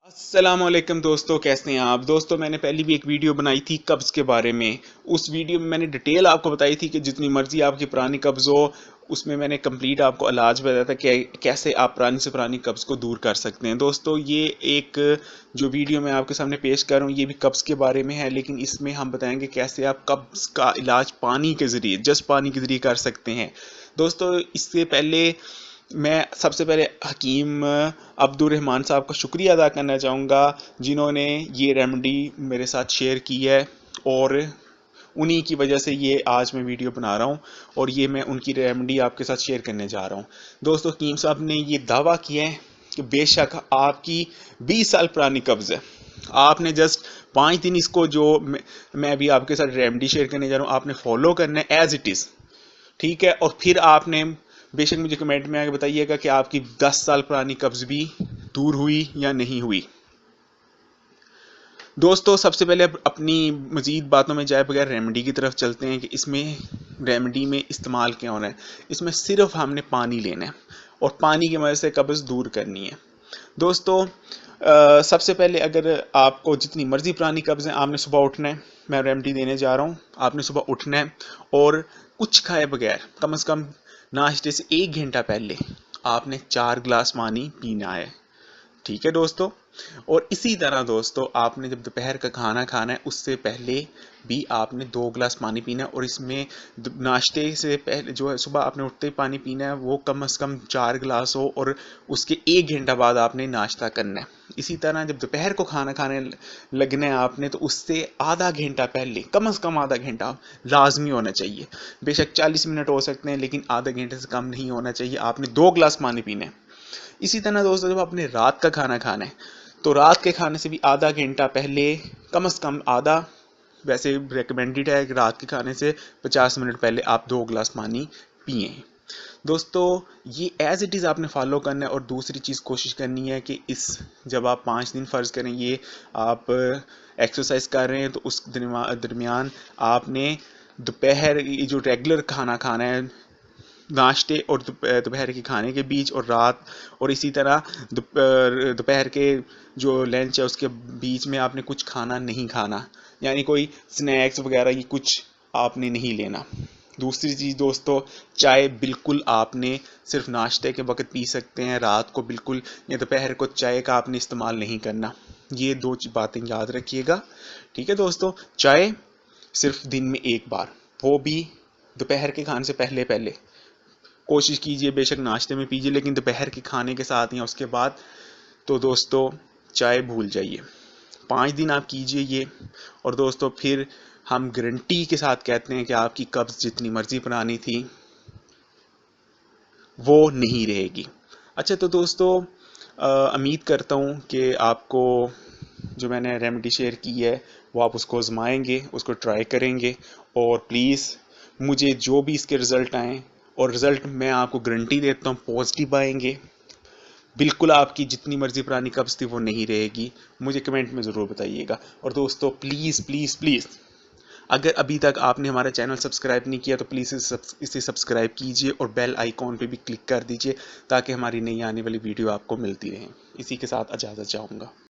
अस्सलाम वालेकुम दोस्तों, कैसे हैं आप दोस्तों। मैंने पहले भी एक वीडियो बनाई थी कब्ज़ के बारे में। उस वीडियो में मैंने डिटेल आपको बताई थी कि जितनी मर्जी आपकी पुरानी कब्ज़ हो, उसमें मैंने कंप्लीट आपको इलाज बताया था कि कैसे आप पुरानी से पुरानी कब्ज़ को दूर कर सकते हैं। दोस्तों ये एक जो वीडियो मैं आपके सामने पेश कर रहा हूँ ये भी कब्ज़ के बारे में है, लेकिन इसमें हम बताएंगे कैसे आप कब्ज़ का इलाज पानी के ज़रिए, जस्ट पानी के ज़रिए कर सकते हैं। दोस्तों इससे पहले मैं सबसे पहले हकीम अब्दुल रहमान साहब का शुक्रिया अदा करना चाहूँगा, जिन्होंने ये रेमेडी मेरे साथ शेयर की है और उन्हीं की वजह से ये आज मैं वीडियो बना रहा हूँ और ये मैं उनकी रेमेडी आपके साथ शेयर करने जा रहा हूँ। दोस्तों हकीम साहब ने ये दावा किया है कि बेशक आपकी 20 साल पुरानी कब्ज़ है, आपने जस्ट 5 दिन इसको जो मैं अभी आपके साथ रेमेडी शेयर करने जा रहा हूँ आपने फॉलो करना है एज इट इज़, ठीक है। और फिर आपने बेशक मुझे कमेंट में आके बताइएगा कि आपकी 10 साल पुरानी कब्ज़ भी दूर हुई या नहीं हुई। दोस्तों सबसे पहले अपनी मज़ीद बातों में जाए बगैर रेमेडी की तरफ चलते हैं कि इसमें रेमेडी में इस्तेमाल क्या होना है। इसमें सिर्फ हमने पानी लेना है और पानी की मदद से कब्ज़ दूर करनी है। दोस्तों सबसे पहले अगर आपको जितनी मर्जी पुरानी कब्ज़ है, आपने सुबह उठना है। मैं रेमेडी देने जा रहा हूँ, आपने सुबह उठना है और कुछ खाए बगैर कम से कम नाश्ते से 1 घंटा पहले आपने 4 गिलास पानी पीना है, ठीक है दोस्तों। और इसी तरह दोस्तों आपने जब दोपहर का खाना खाना है उससे पहले भी आपने 2 गिलास पानी पीना है और इसमें नाश्ते से पहले जो है सुबह आपने उठते ही पानी पीना है वो कम से कम 4 गिलास हो और उसके 1 घंटा बाद आपने नाश्ता करना है। इसी तरह जब दोपहर को खाना खाने लगना है आपने तो उससे आधा घंटा पहले कम से कम आधा घंटा लाजमी होना चाहिए। बेशक 40 मिनट हो सकते हैं लेकिन आधा घंटे से कम नहीं होना चाहिए। आपने 2 गिलास पानी पीना है। इसी तरह दोस्तों जब आपने रात का खाना खाना है तो रात के खाने से भी आधा घंटा पहले कम से कम आधा, वैसे रिकमेंडेड है कि रात के खाने से 50 मिनट पहले आप 2 गिलास पानी पिए। दोस्तों ये एज इट इज़ आपने फॉलो करना है। और दूसरी चीज़ कोशिश करनी है कि इस जब आप 5 दिन फ़र्ज़ करें ये आप एक्सरसाइज कर रहे हैं तो उस दरमियान आपने दोपहर जो रेगुलर खाना खाना है नाश्ते और दोपहर के खाने के बीच और रात, और इसी तरह दोपहर के जो लंच है उसके बीच में आपने कुछ खाना नहीं खाना, यानी कोई स्नैक्स वगैरह ये कुछ आपने नहीं लेना। दूसरी चीज़ दोस्तों चाय बिल्कुल आपने सिर्फ नाश्ते के वक्त पी सकते हैं, रात को बिल्कुल या दोपहर को चाय का आपने इस्तेमाल नहीं करना। ये 2 बातें याद रखिएगा, ठीक है दोस्तों। चाय सिर्फ दिन में 1 बार, वो भी दोपहर के खाने से पहले पहले कोशिश कीजिए। बेशक नाश्ते में पीजिए लेकिन दोपहर के खाने के साथ या उसके बाद तो दोस्तों चाय भूल जाइए। 5 दिन आप कीजिए ये और दोस्तों फिर हम गारंटी के साथ कहते हैं कि आपकी कब्ज़ जितनी मर्जी पुरानी थी वो नहीं रहेगी। अच्छा तो दोस्तों उम्मीद करता हूँ कि आपको जो मैंने रेमेडी शेयर की है वो आप उसको आजमाएंगे, उसको ट्राई करेंगे और प्लीज़ मुझे जो भी इसके रिज़ल्ट आएँ, और रिज़ल्ट मैं आपको गारंटी देता हूँ पॉजिटिव आएंगे, बिल्कुल आपकी जितनी मर्जी पुरानी कब्ज़ थी वो नहीं रहेगी। मुझे कमेंट में ज़रूर बताइएगा। और दोस्तों प्लीज़ प्लीज़ प्लीज़ अगर अभी तक आपने हमारा चैनल सब्सक्राइब नहीं किया तो प्लीज़ इसे सब्सक्राइब कीजिए और बेल आइकॉन पे भी क्लिक कर दीजिए ताकि हमारी नई आने वाली वीडियो आपको मिलती रहे। इसी के साथ इजाज़त चाहूँगा।